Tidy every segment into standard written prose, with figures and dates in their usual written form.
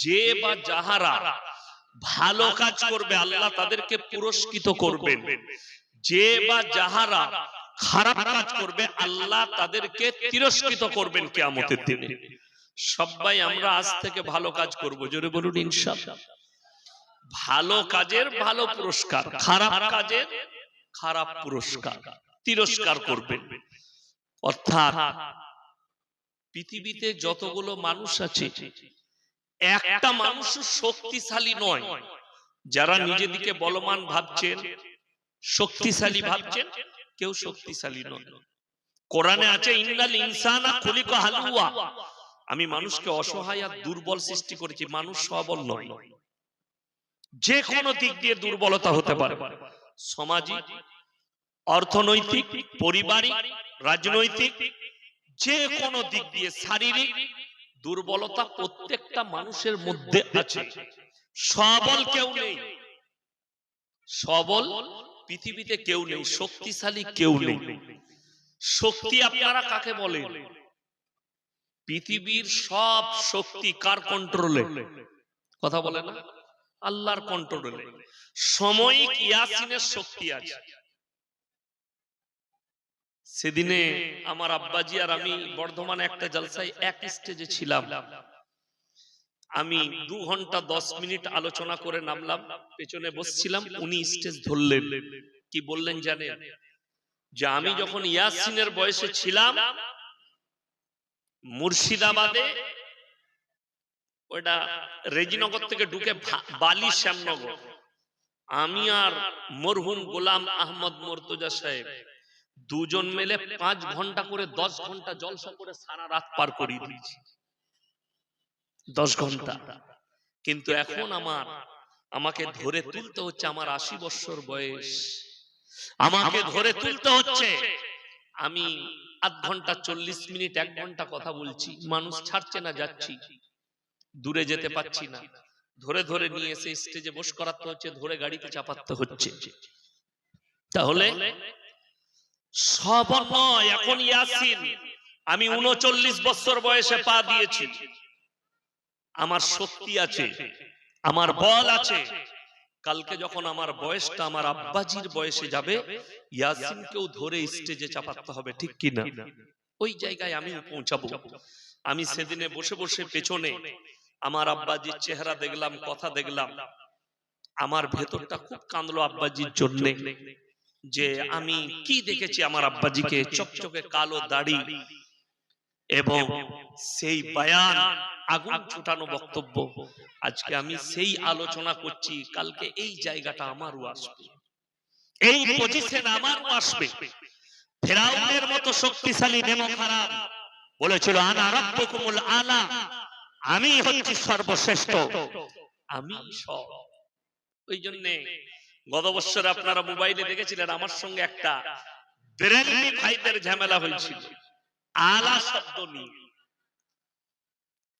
যে বা যাহারা ভালো কাজ করবে আল্লাহ তাদেরকে পুরস্কৃত করবেন, যে বা যাহারা খারাপ কাজ করবে আল্লাহ তাদেরকে তিরস্কৃত করবেন কিয়ামতের দিনে। সবাই আমরা আজ থেকে ভালো কাজ করব, জোরে বলুন ইনশাআল্লাহ। ভালো কাজের ভালো পুরস্কার, খারাপ কাজের খারাপ পুরস্কার, তিরস্কার করবেন। অর্থাৎ পৃথিবীতে যতগুলো মানুষ আছে একটা মানুষ শক্তিশালী নয়। যারা নিজেদিকে বলবান ভাবছেন, শক্তিশালী ভাবছেন, কেউ শক্তিশালী নয়। কোরআনে আছে ইন্নাল ইনসানা খুলিকা হালুয়া, আমি মানুষকে অসহায় আর দুর্বল সৃষ্টি করেছি, মানুষ সবল নয়। যে কোনো দিক দিয়ে দুর্বলতা হতে পারে, সামাজিক, অর্থনৈতিক, পারিবারিক, রাজনৈতিক, যে কোনো দিক দিয়ে শারীরিক দুর্বলতা প্রত্যেকটা মানুষের মধ্যে আছে। সবল কেউ নেই, সবল পৃথিবীতে কেউ নেই, শক্তিশালী কেউ নেই। শক্তি আপনারা কাকে বলেন? পৃথিবীর সব শক্তি কার কন্ট্রোলে? কথা বলে না, আল্লাহর কন্ট্রোলে। সাময়িক ইয়াসিনের শক্তি আছে। সেদিনে আমার আব্বাজি আর আমি বর্ধমানে একটা জলসায় এক স্টেজে ছিলাম। আমি 2 ঘন্টা 10 মিনিট আলোচনা করে নামলাম, পেছনে বসছিলাম, উনি স্টেজ ধরলেন। কি বললেন জানেন? যে আমি যখন ইয়াসিনের বয়সে ছিলাম মুর্শিদাবাদে, ওটা রেজিনগর থেকে ঢুকে বালি শ্যামনগর, আমি আর মরহুম গোলাম আহমদ মুর্তজা সাহেব দুজন মিলে 5 ঘন্টা করে 10 ঘন্টা জলসা করে সারা রাত পার করিয়ে দিয়েছি। 10 ঘন্টা। কিন্তু এখন আমাকে ধরে তুলতে হচ্ছে, আমার 80 বছর বয়স, আমাকে ধরে তুলতে হচ্ছে। আমি আধ ঘন্টা 40 মিনিট 1 ঘন্টা কথা বলছি, মানুষ ছাড়ছে না, যাচ্ছি, দূরে যেতে পাচ্ছি না, ধরে ধরে নিয়ে এসে স্টেজে বস করাতে হচ্ছে, ধরে গাড়িতে চাপাতে হচ্ছে। তাহলে সব নয়। এখন ইয়াসিন আমি 39 বছর বয়সে পা দিয়েছি, আমার শক্তি আছে, আমার বল আছে। কালকে যখন আমার বয়সটা আমার আব্বাজির বয়সে যাবে, ইয়াসিনকেও ধরে স্টেজে চাপাতে হবে, ঠিক কি না? ওই জায়গায় আমি পৌঁছাবো। আমি সেদিনে বসে বসে পেছনে আমার আব্বাজির চেহারা দেখলাম, কথা দেখলাম, আমার ভেতরটা খুব কাঁদলো আব্বাজির জন্য। যে আমি কি দেখেছি আমার আব্বাজিকে, চকচকে কালো দাড়ি এবং সেই বয়ান, আগুন ছুটানো বক্তব্য। আজকে আমি সেই আলোচনা করছি, কালকে এই জায়গাটা আমারও আসবে, এই পজিশন আমারও আসবে। ফিরাউনের মতো শক্তিশালী নেমখারাম বলেছিল আনা রাব্বুকুমুল আলা, আমি হচ্ছি সর্বশ্রেষ্ঠ, আমি সব। ওই জন্য গত বছর আপনারা মোবাইলে দেখেছিলেন আমার সঙ্গে একটা বেরেলভি ভাইদের ঝামেলা হয়েছিল আলা শব্দ নিয়ে।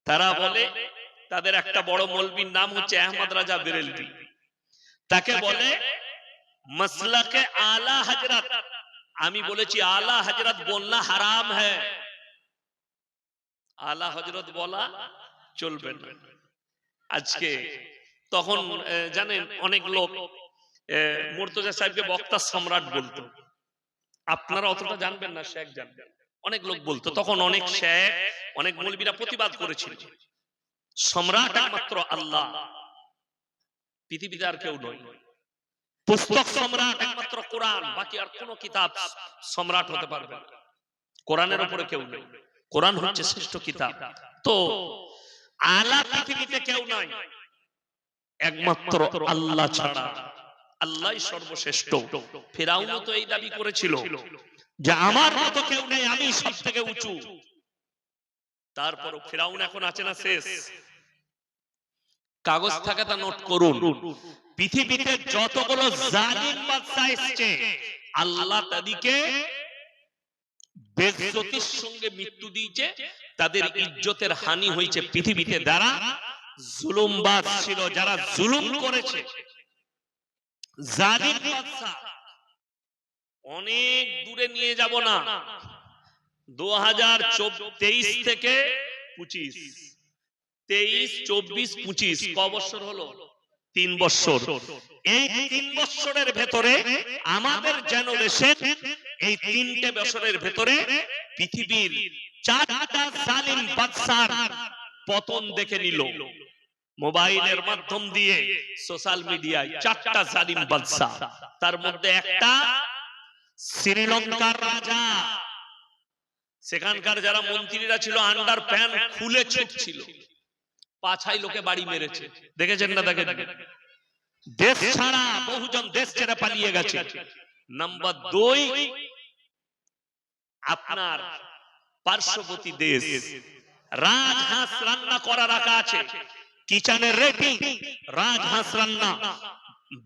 তারা বলে তাদের একটা বড় মৌলবীর নাম হচ্ছে আহমদ রাজা বেরেলভি, তাকে বলে মাসলাকে আলা হযরত। আমি বলেছি আলা হযরত বলনা হারাম হ্যায়, আলা হযরত বলা চলবে না। আজকে তখন জানেন অনেক লোক মুর্তজা সাহেবকে বক্তা সম্রাট বলতো, আপনারা অতটা জানবেন না, শেখ জানবেন, অনেক লোক বলতো। তখন অনেক শেখ, অনেক মৌলবীরা প্রতিবাদ করেছিল, সম্রাট একমাত্র আল্লাহ, পৃথিবীতে আর কেউ নয়। পুস্তক সম্রাট একমাত্র কোরআন, বাকি আর কোন কিতাব সম্রাট হতে পারবে না, কোরআনের উপরে কেউ নেই, কোরআন হচ্ছে শ্রেষ্ঠ কিতাব। তো আলা পৃথিবীতে কেউ নাই, একমাত্র আল্লাহ ছাড়া, আল্লাহই সর্বশ্রেষ্ঠ। ফিরাউনও তো এই দাবি করেছিল যে আমার মতো কেউ নেই, আমি সবথেকে উঁচু। তারপর ফিরাউন এখন আছে না শেষ? কাগজ থাকে তা নোট করুন, পৃথিবীতে যতগুলো জালিম বাদশা এসেছে আল্লাহ তাদেরকে বেইজ্জতির সঙ্গে মৃত্যু দিয়েছে, তাদের ইজ্জতের হানি হয়েছে পৃথিবীতে। যারা জুলুমবাজ ছিল, যারা জুলুম করেছে, জালিম বাদশা। অনেক দূরে নিয়ে যাব না, 2023 থেকে 25 23, 24, 25 ক বছর হলো? 3 বছর। এই 3 বছরের ভেতরে আমাদের জেনারেশন এই 3টে বছরের ভেতরে পৃথিবীর 4টা জালিম বাদশার পতন দেখে নিল। মোবাইলের মাধ্যম দিয়ে, সোশ্যাল মিডিয়ায় 4টা জালিম বাদশা। তার মধ্যে একটা শ্রীলঙ্কার রাজা। সেখানকার যারা মন্ত্রীরা ছিল আন্ডার প্যান্ট খুলে ছুটছিল, পাছাই লোকে বাড়ি মেরেছে। দেখেছেন না? দেখেন, দেশ ছাড়া বহুজন দেশ ছেড়ে পালিয়ে গেছে। নাম্বার 2, আপনার পার্শ্ববর্তী দেশ রাজহাঁস রান্না করা রাখা আছে কিচেনের রেডি। রাজহাঁস রান্না,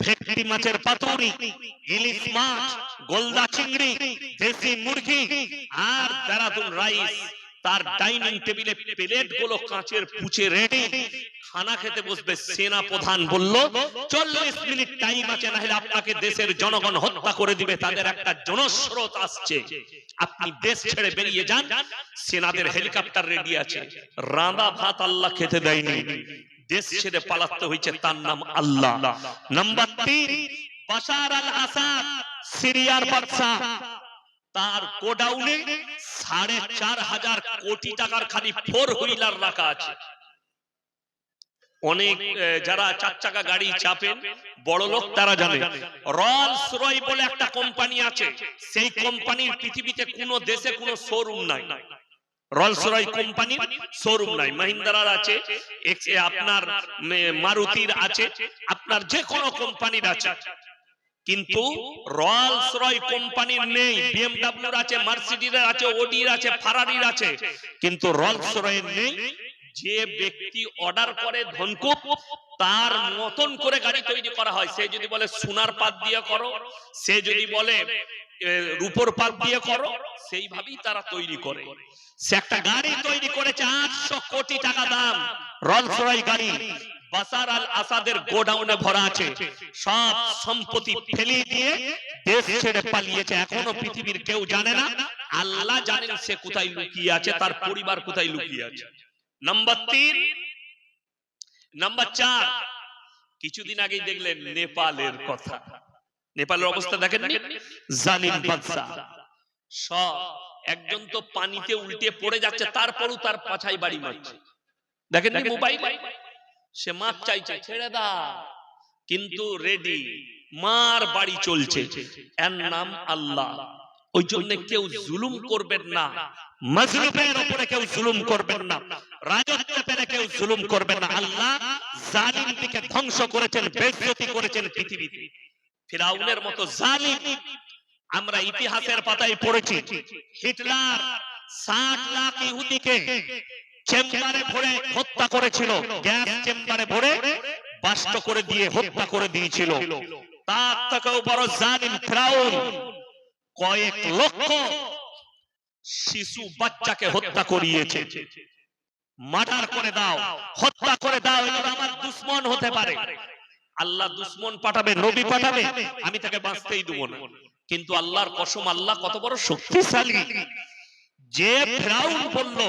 ভেটকি মাছের পাতুরি, ইলিশ মাছ, গোলদা চিংড়ি, দেশি মুরগি আর দেরাদুন রাইস। তার ডাইনিং টেবিলে প্লেট গুলো কাঁচের পুচে রেডি। খানা খেতে বসবে। সেনা প্রধান বলল 40 মিনিট টাইম আছে, না হলে আপনাকে দেশের জনগণ হত্যা করে দিবে। তাদের একটা জনস্রোত আসছে, আপনি দেশ ছেড়ে বেরিয়ে যান। সেনাদের হেলিকপ্টার রেডি আছে। রাঁধা ভাত আল্লাহ খেতে দেয়নি, দেশ ছেড়ে পালাতে হয়েছে, তার নাম আল্লাহ। নাম্বার 3, বাশার আল আসাদ, সিরিয়ার বাদশা। তার গোডাউনে 4,500 কোটি টাকার খালি 4 হুইলার রাখা আছে। অনেক যারা 4 চাকা গাড়ি চাপেন, বড় লোক, তারা জানে রলস রয় বলে একটা কোম্পানি আছে। সেই কোম্পানির পৃথিবীতে কোনো দেশে কোনো শোরুম নাই। রলস রয় কোম্পানির শোরুম নাই। মহিন্দ্রার আছে, আপনার মারুতির আছে, আপনার যে কোনো কোম্পানির আছে, কিন্তু রলস রয় কোম্পানির নেই। বিএমডব্লিউর আছে, মার্সিডিজের আছে, ওডির আছে, ফারারির আছে, কিন্তু রলস রয়ের নেই। যে ব্যক্তি অর্ডার করে ধনকুপ, তার মতন করে গাড়ি তৈরি করা হয়। সে যদি বলে সোনার পাত দিয়ে করো, সে যদি বলে রূপোর পাত দিয়ে করো, সেইভাবেই তারা তৈরি করে। সে একটা গাড়ি তৈরি করেছে 800 কোটি টাকা দাম, রলস রয় গাড়ি। বাশার আল আসাদের গোডাউনে ভরা আছে। সব সম্পত্তি ফেলে দিয়ে দেশ ছেড়ে পালিয়েছে। এখনো পৃথিবীর কেউ জানে না, আল্লাহ জানেন সে কোথায় লুকিয়ে আছে, তার পরিবার কোথায় লুকিয়ে আছে। নাম্বার 3। নাম্বার 4, কিছুদিন আগেই দেখলেন নেপালের কথা। নেপালের অবস্থা দেখেননি? জালিম বাদশা সব, একজন তো পানিতে উল্টে পড়ে যাচ্ছে, তারপরও তার পাছায় বাড়ি মারছে। দেখেননি মোবাইলে? সে মাপ চাইছে, ছেড়ে দাও, কিন্তু রেডি, মার বাড়ি চলছে। এর নাম আল্লাহ। ওই জন্য কেউ জুলুম করবেন না, মাজলুমের উপরে কেউ জুলুম করবেন না, রাজত্ব পেলে কেউ জুলুম করবেন না। আল্লাহ জালিমকে ধ্বংস করেছেন, বেইজ্জতি করেছেন পৃথিবীতে। ফিরাউনের মতো জালিম আমরা ইতিহাসের পাতায় পড়েছি। হিটলার 60 লাখ ইহুদিকে চেম্বারে ভরে হত্যা করেছিল, গ্যাস চেম্বারে ভরে বাস্ট করে দিয়ে হত্যা করে দিয়েছিল। তার থেকেও বড় জালিম ফিরাউন কয়েক লক্ষ শিশু বাচ্চাকে হত্যা করিয়েছে। মার্ডার করে দাও, হত্যা করে দাও, এটা আমার দুশমন হতে পারে। আল্লাহ দুশমন পাঠাবে, নবী পাঠাবে, আমি তাকে বাঁচতেই দেব না। কিন্তু আল্লাহর কসম, আল্লাহ কত বড় শক্তিশালী, যে ফিরাউন বলল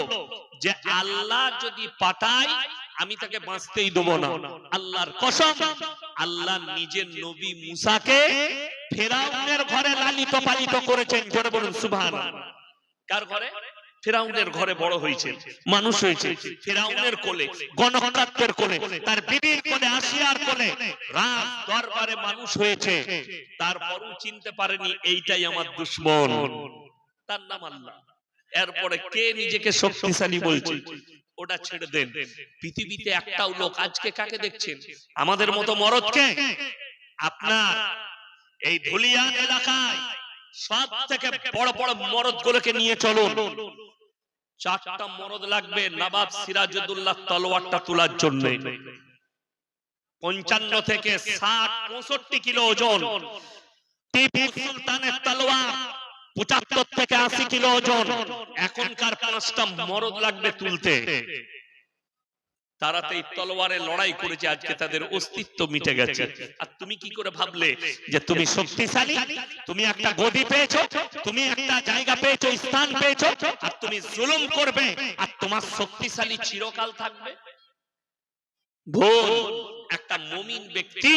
যে আল্লাহ যদি পাঠায় আমি তাকে বাঁচতেই দেব না। আল্লাহর কসম, আল্লাহ নিজের নবী মুসাকে ফিরাউনের ঘরে লালিত পালিত করেছেন। জোরে বলুন সুবহানাল্লাহ। কার ঘরে? ফিরাউনের ঘরে বড় হয়েছে, মানুষ হয়েছে ফিরাউনের কোলে, গণহত্যার কোলে, তার বিবির কোলে, আসিয়ার কোলে, রাজ দরবারে মানুষ হয়েছে। তারপরও চিনতে পারেনি এইটাই আমার দুশমন, তার নাম আল্লাহ। এরপরে কে নিজেকে শক্তিশালী বলছে? ওটা ছেড়ে দেন। পৃথিবীতে একটাও লোক আজকে কাকে দেখছেন? আমাদের মতো মরদকে। আপনার এই ধুলিয়ান এলাকায় সব থেকে বড় বড় মরদ গুলোকে নিয়ে চলুন। 4টা মরদ লাগবে নবাব সিরাজউদ্দৌলা তলোয়ারটা তোলার জন্য। 55 থেকে 60-65 কিলো ওজন। টিপু সুলতানের তলোয়ার 75 থেকে 80 কিলো ওজন। এখনকার 5টা মরদ লাগবে তুলতে। তারা এই তলোয়ারে লড়াই করেছে, আজকে তাদের অস্তিত্ব মিটে গেছে। আর তুমি কি করে ভাবলে যে তুমি শক্তিশালী, তুমি একটা গদি পেয়েছো, তুমি একটা জায়গা পেয়েছো, স্থান পেয়েছো, আর তুমি জুলুম করবে আর তোমার শক্তিশালী চিরকাল থাকবে? ভুল। একটা মুমিন ব্যক্তি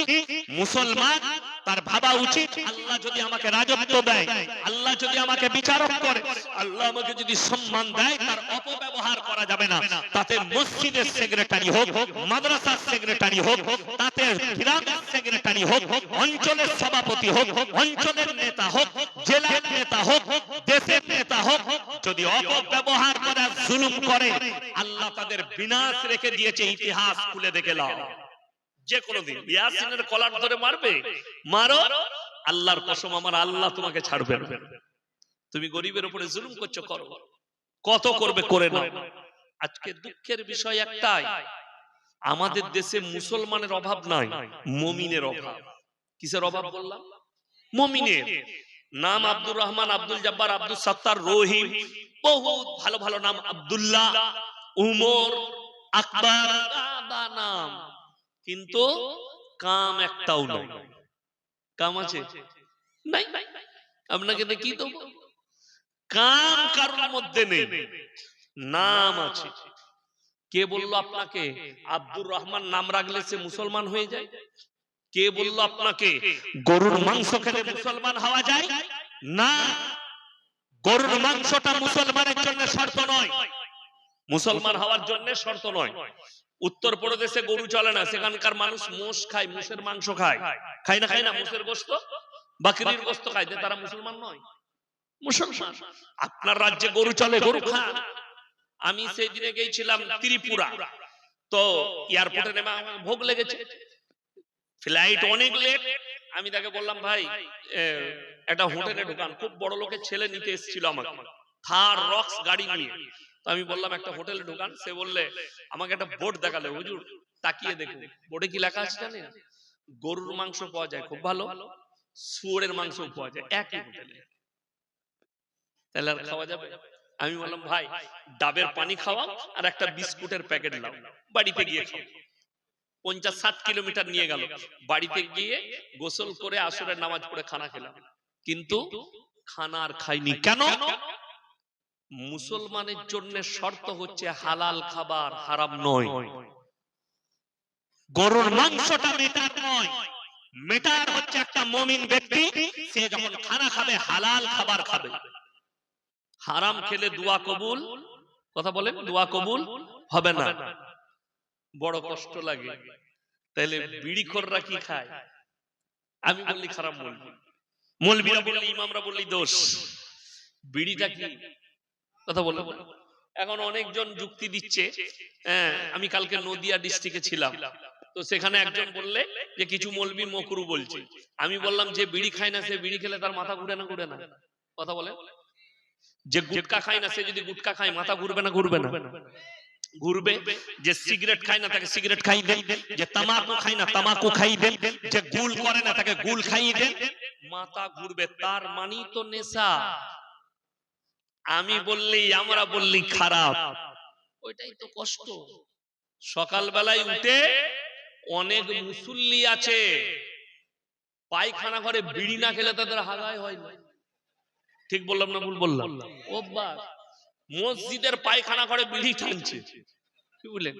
মুসলমান তার ভাবা উচিত, আল্লাহ যদি আমাকে রাজত্ব দেয়, আল্লাহ যদি আমাকে বিচারক করে, আল্লাহ আমাকে যদি সম্মান দেয়, তার অপব্যবহার করা যাবে না। তাতে মসজিদের সেক্রেটারি হোক, মাদ্রাসার সেক্রেটারি হোক, তাতে গ্রামের সেক্রেটারি হোক, অঞ্চলের সভাপতি হোক, অঞ্চলের নেতা হোক, জেলার নেতা হোক, দেশের নেতা হোক, যদি অপব্যবহার করে, জুলুম করে, আল্লাহ তাদের বিনাশ রেখে দিয়েছে। ইতিহাস খুলে দেখে নাও। যে কোনো দিন ইয়াসিনের কলার ধরে মারবে, মারো, আল্লাহর কসম আমার আল্লাহ তোমাকে ছাড়বে না। তুমি গরিবের উপরে জুলুম করছো, করো, কত করবে করে নাও। আজকে দুঃখের বিষয় একটাই, আমাদের দেশে মুসলমানের অভাব নাই, মুমিনের অভাব। কিসের অভাব বললাম? মুমিনের। নাম আব্দুর রহমান, আব্দুল জব্বার, আব্দুল সত্তার, রহিম, বহুত ভালো ভালো নাম, আব্দুল্লাহ, উমর, আকবর, নাম, কিন্তু কাম একটাও নাই। কাম আছে? নাই। আপনাকে দেখি তো কাম কারোর মধ্যে নেই, নাম আছে। কে বললো আপনাকে আব্দুর রহমান নাম রাখলে সে মুসলমান হয়ে যায়? কে বললো আপনাকে গরুর মাংস খেলে মুসলমান হওয়া যায়? না, গরুর মাংসটা মুসলমানের জন্য শর্ত নয়, মুসলমান হওয়ার জন্য শর্ত নয়। উত্তরপ্রদেশে গরু চলে না, সেখানকার মানুষ মোষ খায়, মোষের মাংস খায়। খায় না? খায় না? মোষের গোশত, বাকরির গোশত খায়, তারা মুসলমান নয়? মুসলমান। আপনার রাজ্যে গরু চলে, গরু খান। আমি সেই দিনে গিয়েছিলাম ত্রিপুরা, তো এয়ারপোর্টে নেমে আমার ভোগ লেগেছে, ফ্লাইট অনেক লেট। আমি তাকে বললাম, ভাই একটা হোটেলে ঢুকান। খুব বড় লোকের ছেলে নিতে এসেছিল আমাকে, থার রক্স গাড়ি নিয়ে। তো আমি বললাম একটা হোটেলে ঢুকান। সে বললে, আমাকে একটা বোর্ড দেখালে, হুজুর তাকিয়ে দেখুন, বোর্ডে কি লেখা আছে জানেন? গরুর মাংস পাওয়া যায় খুব ভালো, শুয়োরের মাংস পাওয়া যায় একই হোটেলে, তাহলে আর খাওয়া যাবে? আমি বললাম, ভাই ডাবের পানি খাওয়াও আর একটা বিস্কুটের প্যাকেট নাও, বাড়িতে গিয়ে খাও। 50-60 কিলোমিটার নিয়ে গেল। বাড়িতে গিয়ে গোসল করে আসরের নামাজ পড়ে খানা খেলাম, কিন্তু খানা আর খাইনি। কেন? মুসলমানের জন্য শর্ত হচ্ছে হালাল খাবার, হারাম নয়। গরুর মাংসটা মেটার নয়, মেটার হচ্ছে একটা মুমিন ব্যক্তি সে যখন খানা খাবে হালাল খাবার খাবে। হারাম খেলে দোয়া কবুল, কথা বলেন, দোয়া কবুল হবে না। বড় কষ্ট লাগে। তাহলে বিড়িখোররা কি খায়? আমি বললি খারাপ বলবি, মৌলবীরা বললি, ইমামরা বললি দোষ। বিড়িটা কি? কথা বলো। এখন অনেকজন যুক্তি দিচ্ছে। আমি কালকে নদিয়া ডিস্ট্রিক্টে ছিলাম, তো সেখানে একজন বললে যে কিছু মৌলবী মকরু বলছে। আমি বললাম যে বিড়ি খায় না সে বিড়ি খেলে তার মাথা ঘুরে না? ঘুরে না? কথা বলে। যে গুটকা খায় না সে যদি গুটকা খায় মাথা ঘুরবে না? ঘুরবে না? ঘুরবে। যে সিগারেট খায় না তাকে সিগারেট খাইয়ে দেন, যে তামাকু খায় না তামাকু খাইয়ে দেন, যে গুল করে না তাকে গুল খাইয়ে দেন, মাথা ঘুরবে। তার মানি তো নেশা। আমি বললি, আমরা বললি খারাপ, ওইটাই তো কষ্ট। সকালবেলায় উঠে অনেক মুসল্লি আছে পায়খানা ঘরে বিড়ি না খেলে তাদের হাগায় হয় না। ঠিক বললাম না ভুল বললাম? অভ্যাস। মসজিদের পায়খানা ঘরে বিড়ি টানছে, কি বললেন?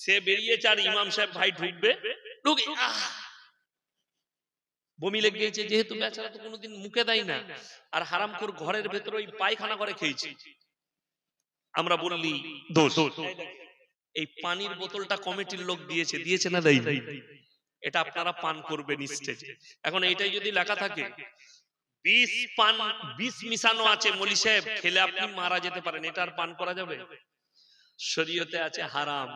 সে বেরিয়েছে আর ইমাম সাহেব ভাই ঢুকবে, ঢুকে বমি লেগে গেছে, যেহেতু বেচারা তো কোনোদিন মুখে দেয় না, আর হারামখোর ঘরের ভেতরে ওই পায়খানা করে খেয়েছে। আমরা বললি দোষ। এই পানির বোতলটা কমিটির লোক দিয়েছে, দিয়েছে না দেয়? এটা আপনারা পান করবেন স্টেজে। এখন এইটাই যদি লেখা থাকে বিষ মিশানো আছে, মলি সাহেব খেলে আপনি মারা যেতে পারেন, এটা আর পান করা যাবে? শরীয়তে আছে হারাম।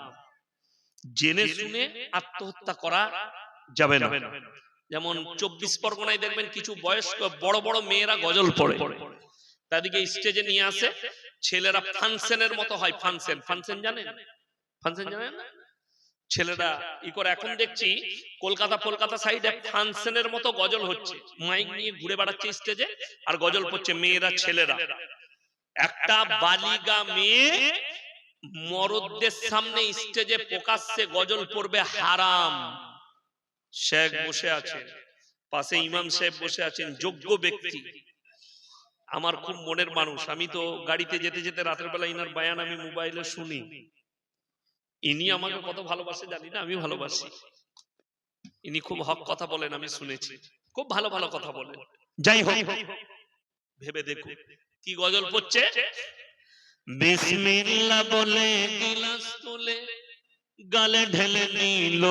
জেনে শুনে আত্মহত্যা করা যাবে না। যেমন 24 পরগনায় দেখবেন কিছু বয়স্ক বড় বড় মেয়েরা গজল পড়ে, তাদেরকে স্টেজে নিয়ে আসে, ছেলেরা ফাংশনের মতো হয়। ফাংশন জানেন? ফাংশন জানেন না? ছেলেরা ই করে। এখন দেখছি কলকাতা সাইডে ফাংশনের মতো গজল হচ্ছে, মাইক নিয়ে ঘুরে বেড়াচ্ছে স্টেজে আর গজল পড়ছে মেয়েরা ছেলেরা। একটা বালিগা মেয়ে মরদদের সামনে স্টেজে প্রকাশ্যে গজল পড়বে, হারাম। শেখ বসে আছে, পাশে ইমাম সাহেব বসে আছেন, যোগ্য ব্যক্তি। আমার খুব মনের মানুষ। আমি তো গাড়িতে যেতে যেতে রাতের বেলা ইনার বয়ান আমি মোবাইলে শুনি। ইনি আমাকে কত ভালোবাসে জানি না, আমি ভালোবাসি। ইনি খুব হক কথা বলেন, আমি শুনেছি, খুব ভালো ভালো কথা বলেন। যাই হোক, ভেবে দেখো কি গজল পড়ছে। বিসমিল্লাহ বলে গিলাস তুলে গালে ঢেলে নিল,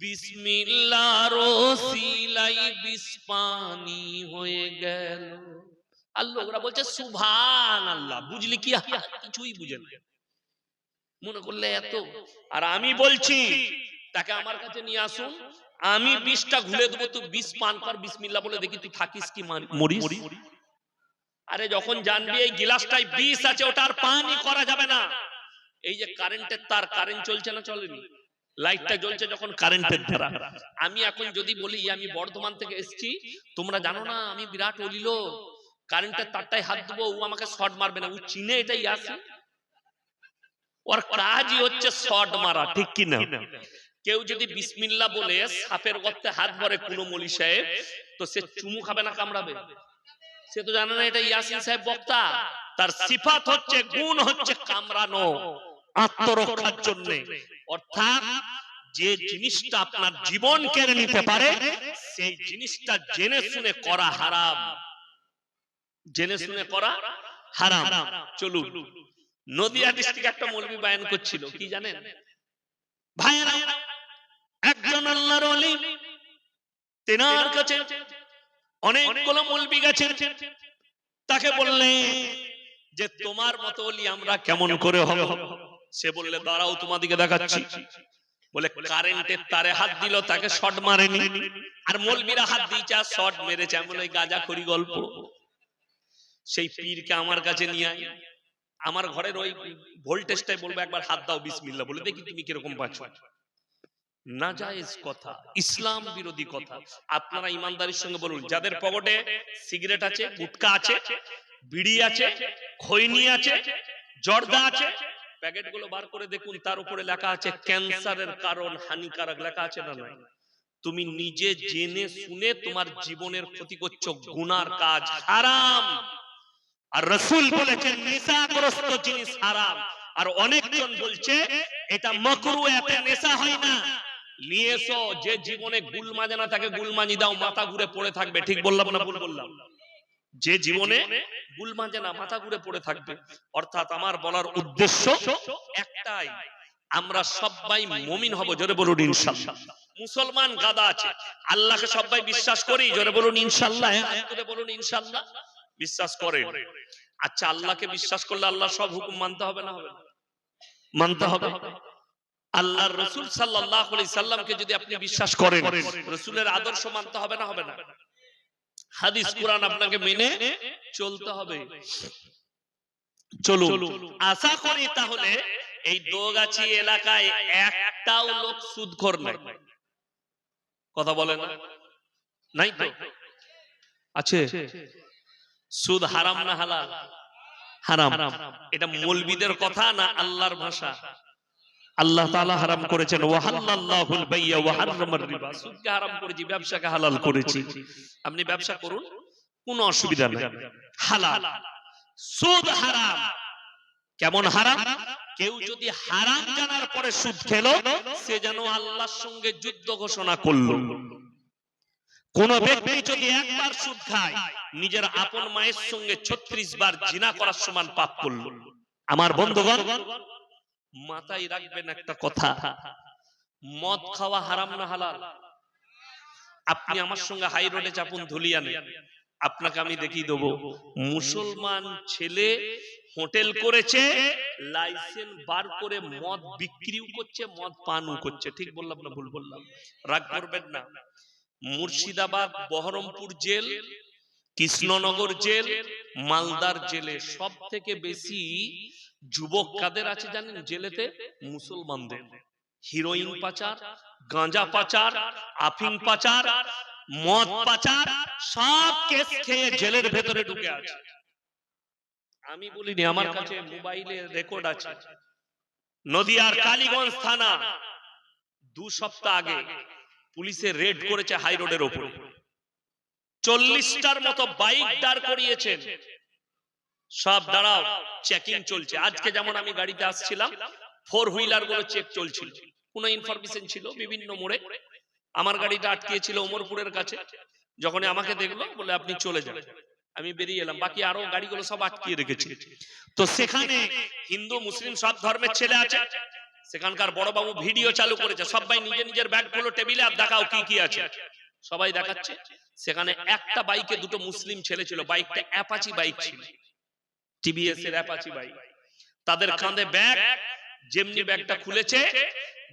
বিসমিল্লাহর ওসিলাই বিষ পানি হয়ে গেল। আর লোকরা বলছে সুবহানাল্লাহ, বুঝলি কি? কিছুই বুঝে না, মনে করলে এত। আর আমি বলছি তাকে আমার কাছে নিয়ে আসুন, আমি বিষটা ঘুলে দেবো, তুই বিষ পান কর বিসমিল্লাহ বলে, দেখি তুই থাকিস কি মরিস। আরে যখন জানবি এই গিলাসটাই বিষ আছে, ওটা আর পানি করা যাবে না। এই যে কারেন্টের তার, কারেন্ট চলছে না চলেনি, লাইটটা জ্বলছে যখন কারেন্টের দ্বারা। আমি এখন যদি বলি আমি বর্ধমান থেকে এসেছি, তোমরা জানো না আমি বিরাট অলিল, কারেন্টের তারটাই হাত দেবো, ও আমাকে শর্ট মারবে না, ও চিনে এটাই আছে, ওর কাজই হচ্ছে শর্ট মারা, ঠিক কি না? কেউ যদি বিসমিল্লাহ বলে সাপের গর্তে হাত ভরে কোনো মলি সাহেব, তো সে চুমু খাবে না কামড়াবে? সে তো জানে না এটা ইয়াসিন সাহেব বক্তা। তার সিফাত হচ্ছে, গুণ হচ্ছে কামড়ানো, আত্মরক্ষার জন্য। অর্থাৎ যে জিনিসটা আপনার জীবন কেড়ে নিতে পারে, সেই জিনিসটা জেনে শুনে করা হারাম, জেনে শুনে করা হারাম। চলুন, নদিয়া ডিস্ট্রিক্ট একটা মৌলবি বয়ান করছিল, কি জানেন ভাইয়েরা? একজন আল্লাহর ওলি, তেনার কাছে অনেকগুলো মৌলবি গেছেন, তাকে বললে যে তোমার মতো ওলি আমরা কেমন করে হব? সে বললে দাঁড়াও তোমাদিকে দেখাচ্ছি। বলে কারেন্টের তারে হাত দিল, তাকে শর্ট মারেনি, আর মৌলবিরা হাত দিয়েছে আর শর্ট মেরেছে। এমন ওই গাঁজাখড়ি গল্প। সেই পীরকে আমার কাছে নিয়ে আয়, আমার ঘরের ওই ভোল্টেজটাই বলবো একবার হাত দাও বিসমিল্লাহ বলে, দেখি তুমি কিরকম পাচ্ছ। নাজায়েজ কথা, ইসলাম বিরোধী কথা। আপনারা ইমানদারির সঙ্গে বলুন, যাদের পকেটে সিগারেট আছে, গুটকা আছে, বিড়ি আছে, খৈনি আছে, জর্দা আছে, প্যাকেটগুলো বার করে দেখুন, তার উপরে লেখা আছে ক্যান্সারের কারণ, হানিকারক লেখা আছে না নাই? তুমি নিজে জেনে শুনে তোমার জীবনের ক্ষতি করছো, গুনার কাজ, হারাম। আর রাসূল বলেছেন নেশাগ্রস্ত জিনিস হারাম। আর অনেকজন বলছে এটা মাকরুহ, এতে নেশা হয় না। নিয়ে এসো, যে জীবনে গুল মাজে না তাকে গুল মাজি দাও, মাথা ঘুরে পড়ে থাকবে। ঠিক বললাম না ভুল বললাম? যে জীবনে গুল মাজে না মাথা ঘুরে পড়ে থাকবে। অর্থাৎ আমার বলার উদ্দেশ্য একটাই, আমরা সবাই মুমিন হব, জোরে বলুন ইনশাআল্লাহ। মুসলমান গাদা আছে, আল্লাহকে সবাই বিশ্বাস করি, জোরে বলুন ইনশাআল্লাহ। জোরে বলুন ইনশাআল্লাহ, বিশ্বাস করেন। আচ্ছা, আল্লাহকে বিশ্বাস করলে আল্লাহ সব হুকুম মানতে হবে না হবে? মানতে হবে। আল্লাহর রাসূল সাল্লাল্লাহু আলাইহি সাল্লামকে যদি আপনি বিশ্বাস করেন, রাসূলের আদর্শ মানতে হবে না হবে না? হাদিস কুরআন আপনাকে মেনে চলতে হবে। চলুন, আশা করি তাহলে এই দোগাছি এলাকায় একটাও লোক সুদখোর নাই। কথা বলেন না? নাই তো? আছে? সুদ হারাম না হালাল? হারাম। এটা মৌলবীদের কথা না আল্লাহর ভাষা? আল্লাহ তাআলা হারাম করেছেন, ওয়াহাল্লাল্লাহুল বাইয়া ওয়া হারামার রিবা। সুদকে হারাম করেছি, ব্যবসাকে হালাল করেছি। আপনি ব্যবসা করুন, কোনো অসুবিধা নেই, হালাল। সুদ হারাম। কেমন হারাম? কেউ যদি হারাম জানার পরে সুদ খেলো, সে যেন আল্লাহর সঙ্গে যুদ্ধ ঘোষণা করলো। কোন ব্যক্তি যদি একবার সুদ খায়, নিজের আপন মায়ের সঙ্গে 36 বার জিনা করার সমান পাপ করলো। আমার বন্ধুগণ, মাথায় রাখবেন একটা কথা, মদ খাওয়া হারাম না হালাল? আপনি আমার সঙ্গে হাই রোডে চাপুন, ধুলিয়ানে, আপনাকে আমি দেখিয়ে দেবো মুসলমান ছেলে হোটেল করেছে, লাইসেন্স বার করে মদ বিক্রিও করছে, মদ পানও করছে। ঠিক বললাম না ভুল বললাম? রাগ করবেন না। মুর্শিদাবাদ, বহরমপুর জেল, কৃষ্ণনগর জেল, মালদার জেলে সব থেকে বেশি যুবক কাদের আছে জানেন? জেলেতে মুসলমানদের। হিরোইন পাচার, গাঁজা পাচার, আফিং পাচার, মদ পাচার, সব কেস খেয়ে জেলের ভেতরে ঢুকে আছে। আমি বলিনি, আমার কাছে মোবাইলে রেকর্ড আছে। নদিয়ার কালীগঞ্জ থানা 2 সপ্তাহ আগে পুলিশে রেড করেছে হাই রোডের উপরে, 40টার মতো বাইক দাঁড় করিয়েছেন। সব দাঁড়াও, চেকিং চলছে। আজকে যেমন আমি গাড়িতে আসছিলাম, ফোর হুইলার গুলো চেক চলছিল, কোন ইনফরমেশন ছিল বিভিন্ন মোড়ে। আমার গাড়িটা আটকিয়েছিল ওমরপুরের কাছে। যখন আমাকে দেখলো বলে আপনি চলে যান, আমি বেরিয়ে এলাম, বাকি আরো গাড়িগুলো সব আটকিয়ে রেখেছে। তো সেখানে হিন্দু মুসলিম সব ধর্মের ছেলে আছে, সেখানকার বড় বাবু ভিডিও চালু করেছে, সবাই নিজের নিজের ব্যাগ গুলো টেবিলে আর দেখাও কি কি আছে, সবাই দেখাচ্ছে। সেখানে একটা বাইকে দুটো মুসলিম ছেলে ছিল, বাইকটা অ্যাপাচি বাইক ছিল, টিভিএস এর অ্যাপাচি বাইক। তাদের কাঁধে ব্যাগ, যেমনি ব্যাগটা খুলেছে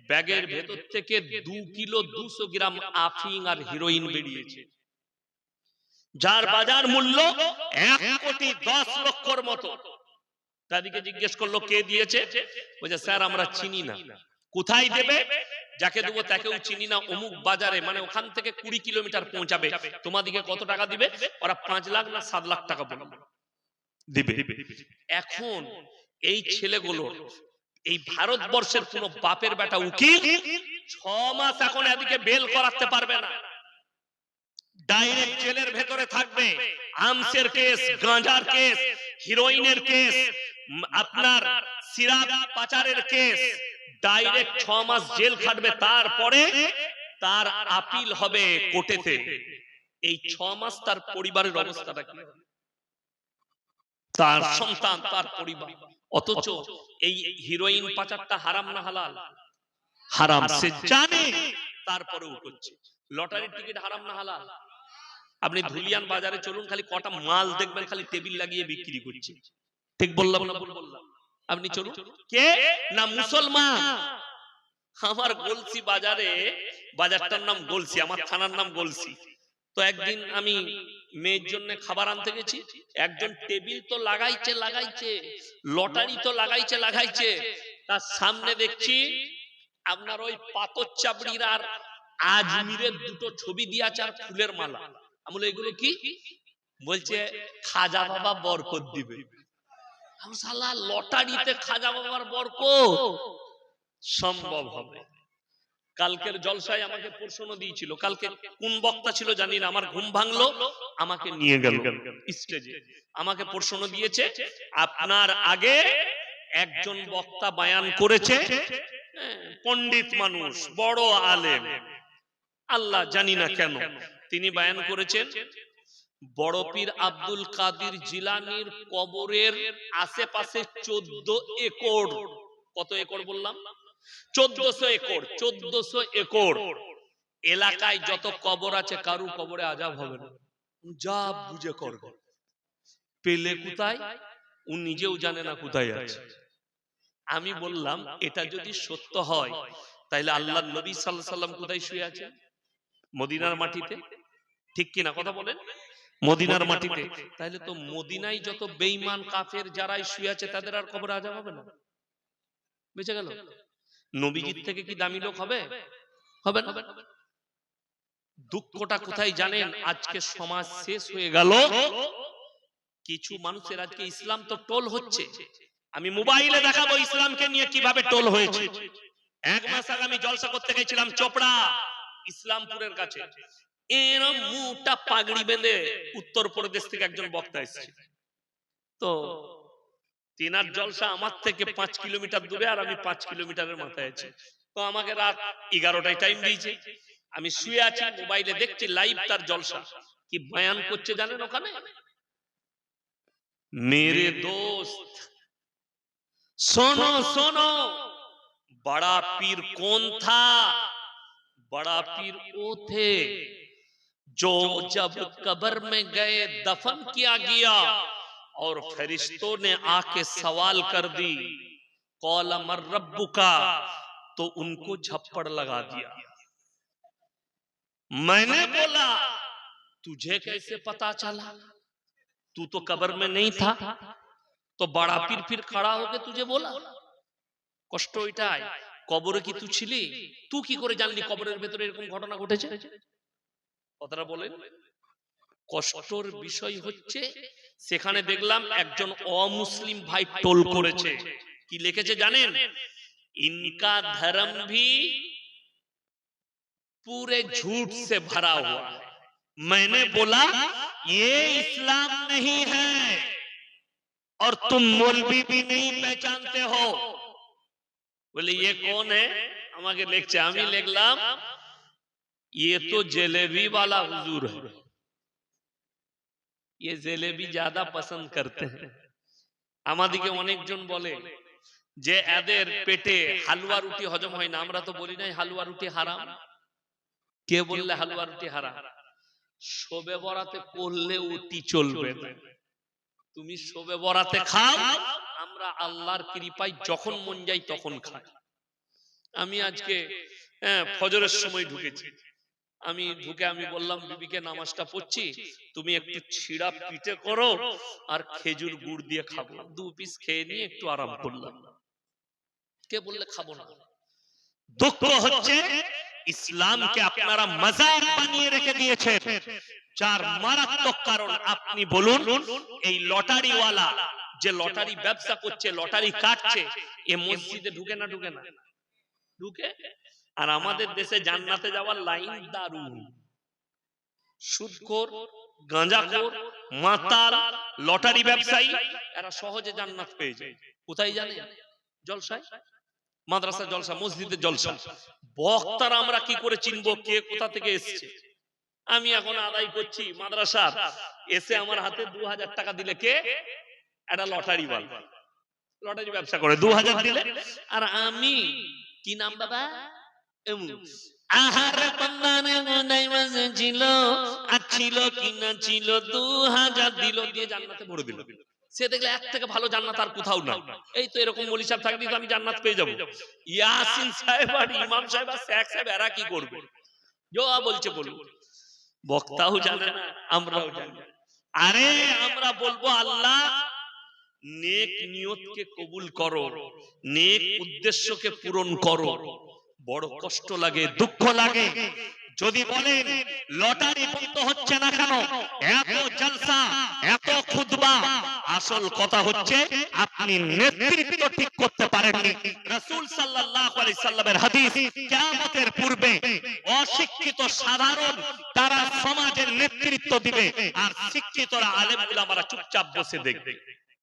ব্যাগের ভেতর থেকে 2 কিলো 200 গ্রাম আফিং আর হিরোইন বেরিয়েছে, যার বাজার মূল্য 1,10,00,000 মতো। তাদেরকে জিজ্ঞেস করলো কে দিয়েছে, বলছে স্যার আমরা চিনি না। কোথায় দেবে, যাকে দেবো তাকেও চিনি না, অমুক বাজারে, মানে ওখান থেকে 20 কিলোমিটার পৌঁছাবে, তোমাদেরকে কত টাকা দিবে? ওরা 5 লাখ না 7 লাখ টাকা দিবে। এখন এই ছেলেগুলো, এই ভারতবর্ষের কোন বাপের বেটা উকিল 6 মাস এখন এদিকে বেল করাতে পারবে না, ডাইরেক্ট জেলের ভেতরে থাকবে। আর্মসের কেস, গাঁজার কেস, হিরোইনের কেস, আপনার সিরাপ পাচারের কেস, ডাইরেক্ট 6 মাস জেল খাটবে। তারপরে তার আপিল হবে কোর্টেতে। এই 6 মাস তার পরিবারের অবস্থাটা কি, তার সন্তান, তার পরিবার। অথচ এই হিরোইন পাচারটা হারাম না হালাল? হারাম, সে জানে তারপরেও করছে। লটারির টিকিট হারাম না হালাল? আপনি ধুলিয়ান বাজারে চলুন, খালি কটা মাল দেখবেন খালি টেবিল লাগিয়ে বিক্রি করছে, ঠিক বললাম না ভুল বললাম? আপনি চলুন, কে না মুসলমান। আমার গলসি বাজারে, বাজারটার নাম গলসি, আমার থানার নাম গলসি। তো একদিন আমি মেয়ের জন্য খাবার আনতে গেছি, একজন টেবিল তো লাগাইছে, লটারি তো লাগাইছে, তার সামনে দেখছি আপনার ওই পাথর চাবড়ির আর আজমিরের দুটো ছবি দিয়ে আছে আর ফুলের মালা। আমি বলি এগুলো কি? বলছে খাজা বাবা বরকত দিবে। আমি শালা লটারিতে খাজা বাবার বরকত সম্ভব হবে? কালকের জলসায় আমাকে প্রশ্ন দিয়েছিল, কালকে কোন বক্তা ছিল জানি না, আমার ঘুম ভাঙলো, আমাকে নিয়ে গেল স্টেজে, আমাকে প্রশ্ন দিয়েছে আপনার আগে একজন বক্তা বায়ান করেছে, পণ্ডিত মানুষ, বড় আলেম, আল্লাহ জানি না কেন তিনি বায়ান করেছেন, বড় পীর আব্দুল কাদের জিলানীর কবরের আশেপাশে 14 একর, কত একর বললাম? 1400 একর, 1400 একর এলাকায় যত কবর আছে কারু কবরে আযাব হবে না, যা বুঝে করবে। পেলে কোথায় ও নিজেও জানে না কোথায় আছে। আমি বললাম এটা যদি সত্য হয় তাহলে আল্লাহর নবী সাল্লাল্লাহু আলাইহি সাল্লাম কোথায় শুয়ে আছেন? মদিনার মাটিতে, ঠিক কিনা কথা বলেন? মদিনার মাটিতে। তাহলে তো মদিনায় যত বেঈমান কাফের যারাই শুয়ে আছে তাদের আর কবরে আযাব হবে না, বুঝে গেল? নবীজির থেকে কি দামি লোক হবে? হবে না। দুঃখটা কোথায় জানেন? আজকে সমাজ শেষ হয়ে গেল। কিছু মানুষের আজকে ইসলাম তো টোল হচ্ছে, আমি মোবাইলে দেখাবো ইসলামকে নিয়ে কিভাবে টোল হয়েছে। এক মাস আগে আমি জলসা করতে গেছিলাম চোপড়া ইসলামপুরের কাছে, এরম মুটা পাগড়ি বেঁধে উত্তরপ্রদেশ থেকে একজন বক্তা এসেছে। তো তিনার জলসা আমার থেকে 5 কিলোমিটার দূরে আর আমি 5 কিলোমিটারের মাথায় আছি। তো আমাকে রাত 11টায় টাইম দিয়েছে, আমি শুয়ে আছি, মোবাইলে দেখছি লাইভ তার জলসা। কি বয়ান করছে জানেন ওখানে? मेरे दोस्त सुनो सुनो, बड़ा पीर कौन था? बड़ा पीर वो थे जो जब कब्र में गए दफन किया गया और फरिश्तों ने आके सवाल कर दी कौल मर रब्बुका, तो उनको झप्पड़ लगा दिया। मैंने बोला तुझे कैसे पता चला? तू तो कब्र में नहीं था, तो बड़ा पीर फिर खड़ा होके तुझे बोला। কষ্ট এটাই, কবরে কি তুই ছিলি? তুই কি করে জানলি কবরের ভেতরে এরকম ঘটনা ঘটেছে? কথাটা বলেন। কষ্টর বিষয় হচ্ছে সেখানে দেখলাম একজন অমুসলিম ভাই টোল করেছে, কি লিখেছে জানেন? ইনকা ধর্ম ভি पूरे झूठ से भरा हुआ है। मैंने बोला ये इस्लाम नहीं है और तुम मौलवी भी नहीं पहचानते हो। बोले ये कौन है, আমাকে লিখছে, আমি লিখলাম ये तो जलेबी वाला हुजूर है, ये जलेबी ज्यादा पसंद करते हैं। আমাদিকে অনেকজন বলে যে এদের পেটে হালুয়া রুটি হজম হয় না, আমরা তো বলি নাই হালুয়া রুটি হারাম। কে বললে হালুয়া রুটি হারাম? শবে বরাতে করলে উটি চলবে না। তুমি শবে বরাতে খাও, আমরা আল্লাহর কৃপায় যখন মন যাই তখন খাই। আমি আজকে ফজরের সময় ঢুকেছি, আমি ঢুকে আমি বললাম বিবিকে নামাজটা পড়ছি, তুমি একটু ছিড়া পিঠে করো আর খেজুর গুড় দিয়ে খাবো। 2 পিস খেয়ে নিয়ে একটু আরাম করলাম। কে বললে খাবো না? দুঃখ হচ্ছে ইসলামকে আপনারা মাজার বানিয়ে রেখে দিয়েছেন, যার মারাত্মক কারণ আপনি বলুন। এই লটারিওয়ালা যে লটারি ব্যবসা করছে, লটারি কাটছে, এ মসজিদে ঢুকে না ঢুকে না? ঢুকে। আর আমাদের দেশে জান্নাতে যাওয়ার লাইন দারুণ। সুদখোর, গাঁজাখোর, মাতাল, লটারি ব্যবসায়ী এরা সহজে জান্নাত পেয়ে যায়। কোথায় জানেন? জলসায়, মাদ্রাসা জলসা, মসজিদের জলসা। বক্তারা আমরা কি করে চিনবো কে কোথা থেকে এসেছে? আমি এখন আদায় করছি মাদ্রাসার, এসে আমার হাতে 2000 টাকা দিলে কে? একটা লটারি বাল, লটারি ব্যবসা করে 2000 দিলে। আর আমি কি নাম বাবা? আহারে বন্দানে নাই মাঝে ছিল, আর ছিল কি না ছিল, 2000 দিল, দিয়ে জান্নাতে ভরে দিল। সে দেখলে এক থেকে ভালো জান্নাত আর কোথাও না। এই তো এরকম মৌলী সাহেব থাকলে তো আমি জান্নাত পেয়ে যাবো। ইয়াসিন সাহেব আর ইমাম সাহেব আর শেখ সাহেব এরা কি করবে? যা বলছে বলুন। বক্তাও জানে না, আমরাও জানি। আরে আমরা বলবো আল্লাহ নেক নিয়তকে কবুল করো, নেক উদ্দেশ্যকে পূরণ করো। বড় কষ্ট লাগে, দুঃখ লাগে যদি বলেন লটারি বন্ধ হচ্ছে না কেন, এত জলসা, এত খুতবা। আসল কথা হচ্ছে আপনি নেতৃত্ব ঠিক করতে পারেননি। রাসূল সাল্লাল্লাহু আলাইহি সাল্লামের হাদিস, কিয়ামতের পূর্বে অশিক্ষিত সাধারণ তারা সমাজের নেতৃত্ব দিবে, আর শিক্ষিতরা আলেম উলামারা চুপচাপ বসে দেখবে।